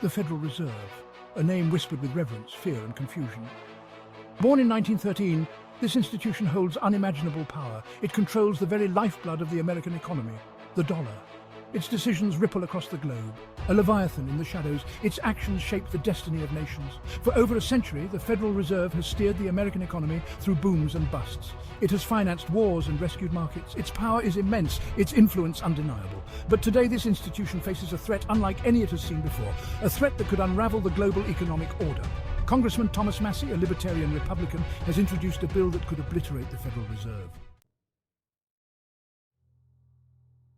The Federal Reserve, a name whispered with reverence, fear and confusion. Born in 1913, this institution holds unimaginable power. It controls the very lifeblood of the American economy, the dollar. Its decisions ripple across the globe. A leviathan in the shadows, its actions shape the destiny of nations. For over a century, the Federal Reserve has steered the American economy through booms and busts. It has financed wars and rescued markets. Its power is immense, its influence undeniable. But today this institution faces a threat unlike any it has seen before, a threat that could unravel the global economic order. Congressman Massie, a libertarian Republican, has introduced a bill that could obliterate the Federal Reserve.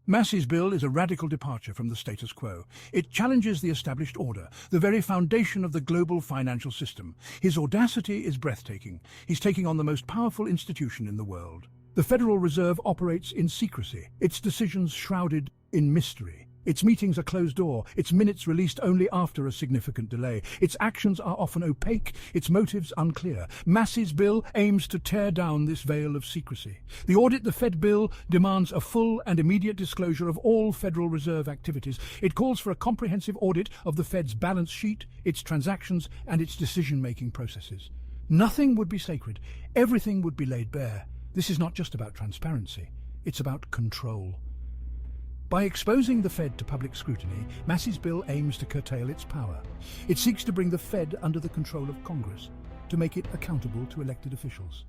Massie's bill is a radical departure from the status quo. It challenges the established order, the very foundation of the global financial system. His audacity is breathtaking. He's taking on the most powerful institution in the world. The Federal Reserve operates in secrecy, its decisions shrouded in mystery. Its meetings are closed door, its minutes released only after a significant delay. Its actions are often opaque, its motives unclear. Massie's bill aims to tear down this veil of secrecy. The Audit the Fed bill demands a full and immediate disclosure of all Federal Reserve activities. It calls for a comprehensive audit of the Fed's balance sheet, its transactions, and its decision-making processes. Nothing would be sacred. Everything would be laid bare. This is not just about transparency. It's about control. By exposing the Fed to public scrutiny, Massie's bill aims to curtail its power. It seeks to bring the Fed under the control of Congress, to make it accountable to elected officials.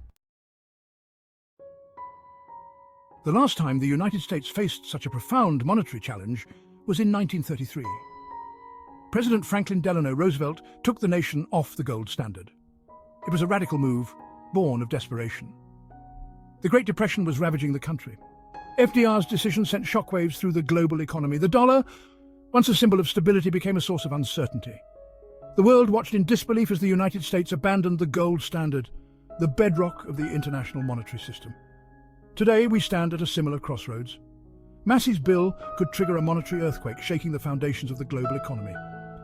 The last time the United States faced such a profound monetary challenge was in 1933. President Franklin Delano Roosevelt took the nation off the gold standard. It was a radical move, born of desperation. The Great Depression was ravaging the country. FDR's decision sent shockwaves through the global economy. The dollar, once a symbol of stability, became a source of uncertainty. The world watched in disbelief as the United States abandoned the gold standard, the bedrock of the international monetary system. Today, we stand at a similar crossroads. Massie's bill could trigger a monetary earthquake, shaking the foundations of the global economy.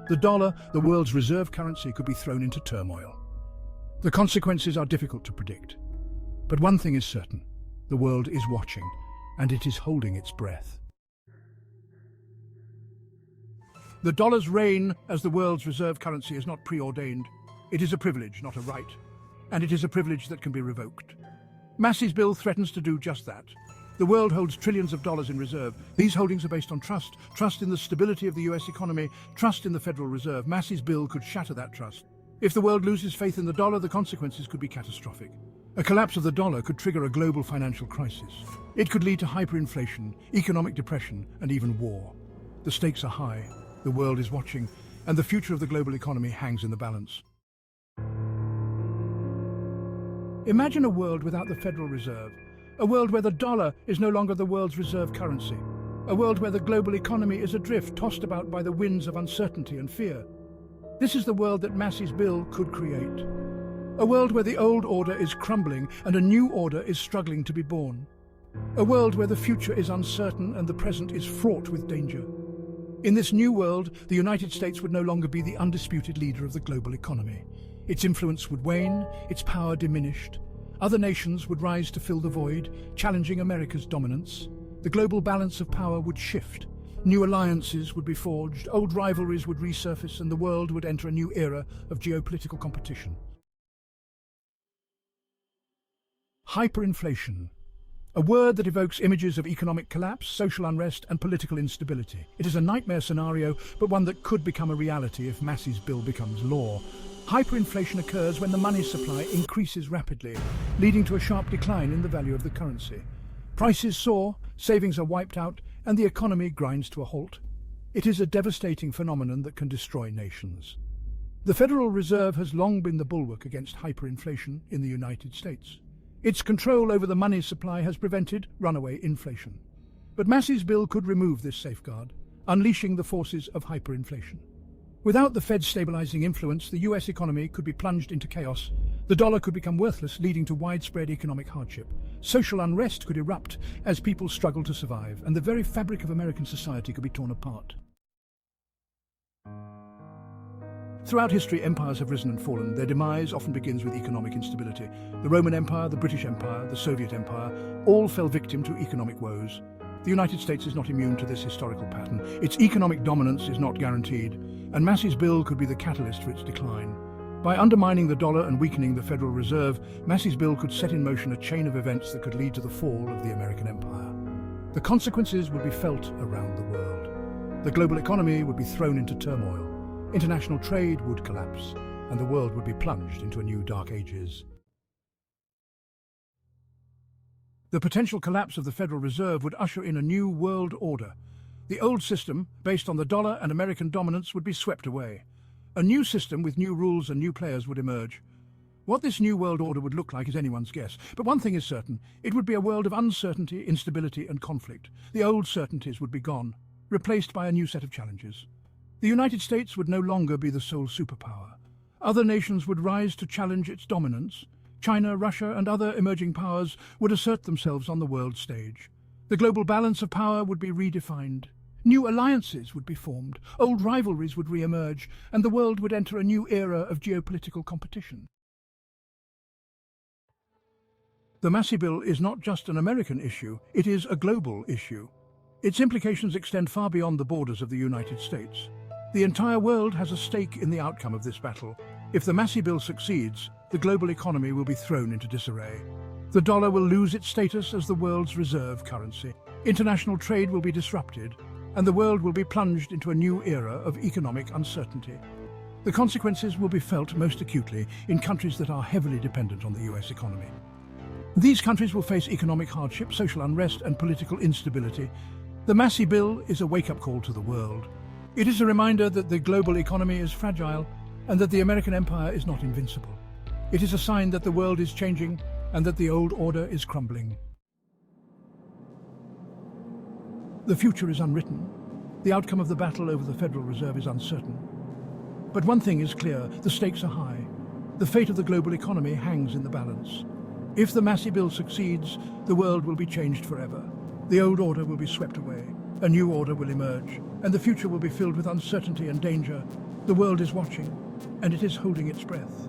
The dollar, the world's reserve currency, could be thrown into turmoil. The consequences are difficult to predict. But one thing is certain: the world is watching, and it is holding its breath. The dollar's reign as the world's reserve currency is not preordained. It is a privilege, not a right. And it is a privilege that can be revoked. Massie's bill threatens to do just that. The world holds trillions of dollars in reserve. These holdings are based on trust. Trust in the stability of the US economy, trust in the Federal Reserve. Massie's bill could shatter that trust. If the world loses faith in the dollar, the consequences could be catastrophic. A collapse of the dollar could trigger a global financial crisis. It could lead to hyperinflation, economic depression, and even war. The stakes are high, the world is watching, and the future of the global economy hangs in the balance. Imagine a world without the Federal Reserve, a world where the dollar is no longer the world's reserve currency, a world where the global economy is adrift, tossed about by the winds of uncertainty and fear. This is the world that Massie's bill could create. A world where the old order is crumbling and a new order is struggling to be born. A world where the future is uncertain and the present is fraught with danger. In this new world, the United States would no longer be the undisputed leader of the global economy. Its influence would wane, its power diminished. Other nations would rise to fill the void, challenging America's dominance. The global balance of power would shift. New alliances would be forged, old rivalries would resurface, and the world would enter a new era of geopolitical competition. Hyperinflation. A word that evokes images of economic collapse, social unrest, and political instability. It is a nightmare scenario, but one that could become a reality if Massie's bill becomes law. Hyperinflation occurs when the money supply increases rapidly, leading to a sharp decline in the value of the currency. Prices soar, savings are wiped out, and the economy grinds to a halt. It is a devastating phenomenon that can destroy nations. The Federal Reserve has long been the bulwark against hyperinflation in the United States. Its control over the money supply has prevented runaway inflation. But Massie's bill could remove this safeguard, unleashing the forces of hyperinflation. Without the Fed's stabilizing influence, the US economy could be plunged into chaos. The dollar could become worthless, leading to widespread economic hardship. Social unrest could erupt as people struggle to survive, and the very fabric of American society could be torn apart. Throughout history, empires have risen and fallen. Their demise often begins with economic instability. The Roman Empire, the British Empire, the Soviet Empire, all fell victim to economic woes. The United States is not immune to this historical pattern. Its economic dominance is not guaranteed, and Massie's bill could be the catalyst for its decline. By undermining the dollar and weakening the Federal Reserve, Massie's bill could set in motion a chain of events that could lead to the fall of the American empire. The consequences would be felt around the world. The global economy would be thrown into turmoil. International trade would collapse, and the world would be plunged into a new dark ages. The potential collapse of the Federal Reserve would usher in a new world order. The old system, based on the dollar and American dominance, would be swept away. A new system with new rules and new players would emerge. What this new world order would look like is anyone's guess, but one thing is certain: it would be a world of uncertainty, instability and conflict. The old certainties would be gone, replaced by a new set of challenges. The United States would no longer be the sole superpower. Other nations would rise to challenge its dominance. China, Russia and other emerging powers would assert themselves on the world stage. The global balance of power would be redefined. New alliances would be formed, old rivalries would re-emerge, and the world would enter a new era of geopolitical competition. The Massie Bill is not just an American issue, it is a global issue. Its implications extend far beyond the borders of the United States. The entire world has a stake in the outcome of this battle. If the Massie Bill succeeds, the global economy will be thrown into disarray. The dollar will lose its status as the world's reserve currency. International trade will be disrupted, and the world will be plunged into a new era of economic uncertainty. The consequences will be felt most acutely in countries that are heavily dependent on the US economy. These countries will face economic hardship, social unrest and political instability. The Massie Bill is a wake-up call to the world. It is a reminder that the global economy is fragile and that the American empire is not invincible. It is a sign that the world is changing and that the old order is crumbling. The future is unwritten. The outcome of the battle over the Federal Reserve is uncertain. But one thing is clear: the stakes are high. The fate of the global economy hangs in the balance. If the Massie Bill succeeds, the world will be changed forever. The old order will be swept away. A new order will emerge, and the future will be filled with uncertainty and danger. The world is watching, and it is holding its breath.